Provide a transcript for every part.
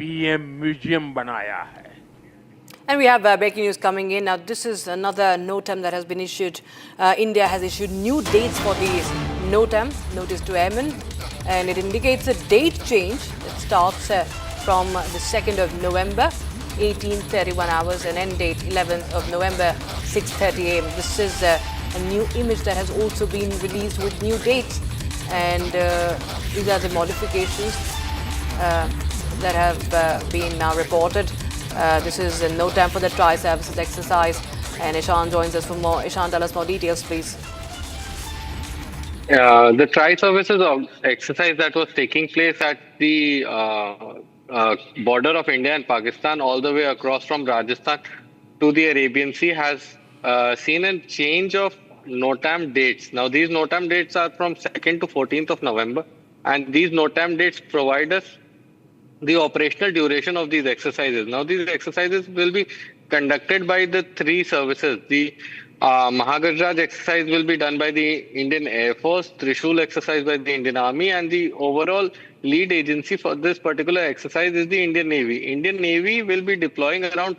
PM museum बनाया है। And we have breaking news coming in. Now, this is another NOTAM that has been issued. India has issued new dates for these NOTAM, Notice to Airmen, and it indicates a date change. It starts from the 2nd of November, 18:31 hours, and end date 11th of November, 6:30 a.m. This is a new image that has also been released with new dates, and these are the modifications that have been now reported. This is no time for the tri-services exercise, and Ishan joins us for more. Ishan, tell us more details, please. The tri-services exercise that was taking place at the border of India and Pakistan, all the way across from Rajasthan to the Arabian Sea, has seen a change of NOTAM dates. Now, these NOTAM dates are from 2nd to 14th of November, and these NOTAM dates provide us the operational duration of these exercises. Now, these exercises will be conducted by the three services. The Mahagajraj exercise will be done by the Indian Air Force, Trishul exercise by the Indian Army, and the overall lead agency for this particular exercise is the Indian Navy. Indian Navy will be deploying around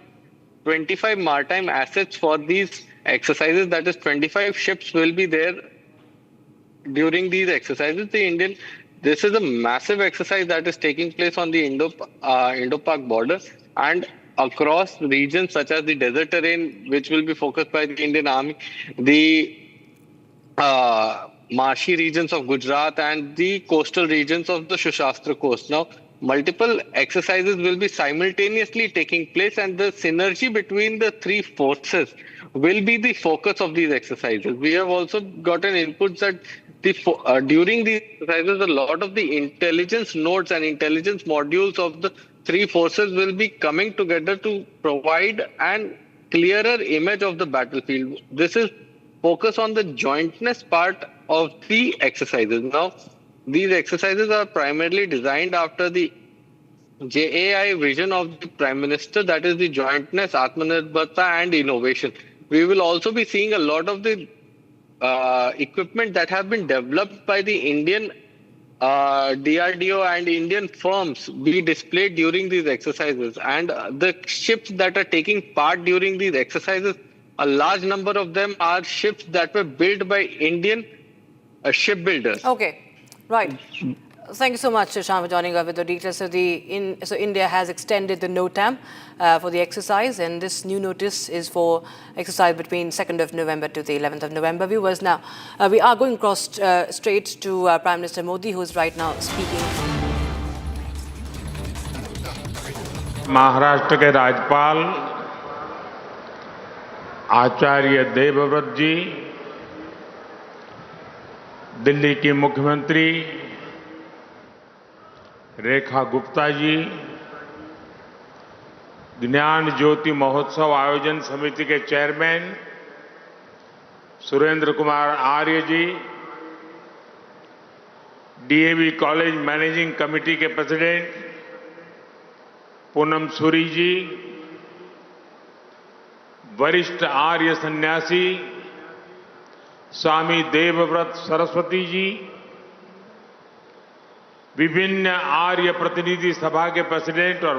25 maritime assets for these exercises. That is, 25 ships will be there during these exercises. This is a massive exercise that is taking place on the Indo-Pak border and across regions such as the desert terrain, which will be focused by the Indian Army, the marshy regions of Gujarat, and the coastal regions of the Shashastra coast. Now, multiple exercises will be simultaneously taking place, and the synergy between the three forces will be the focus of these exercises. We have also gotten inputs that during these exercises, a lot of the intelligence nodes and intelligence modules of the three forces will be coming together to provide an clearer image of the battlefield. This is focus on the jointness part of the exercises. Now, these exercises are primarily designed after the JAI vision of the Prime Minister, that is the jointness, Atmanirbharta and innovation. We will also be seeing a lot of the equipment that have been developed by the Indian DRDO and Indian firms be displayed during these exercises. And the ships that are taking part during these exercises, a large number of them are ships that were built by Indian shipbuilders. Okay, right. Thank you so much, Ishan, for joining us with the details. So, India has extended the NOTAM for the exercise, and this new notice is for exercise between 2nd of November to the 11th of November. Viewers, now we are going straight to Prime Minister Modi, who is right now speaking. Maharashtra के राज्यपाल आचार्य देवव्रत जी, दिल्ली की मुख्यमंत्री रेखा गुप्ता जी, ज्ञान ज्योति महोत्सव आयोजन समिति के chairman Surendra Kumar आर्य जी, DAV college managing committee के प्रेसिडेंट पूनम सूरी जी, वरिष्ठ आर्य सन्यासी स्वामी देवव्रत सरस्वती जी, विभिन्न आर्य प्रतिनिधि सभा के प्रेसिडेंट और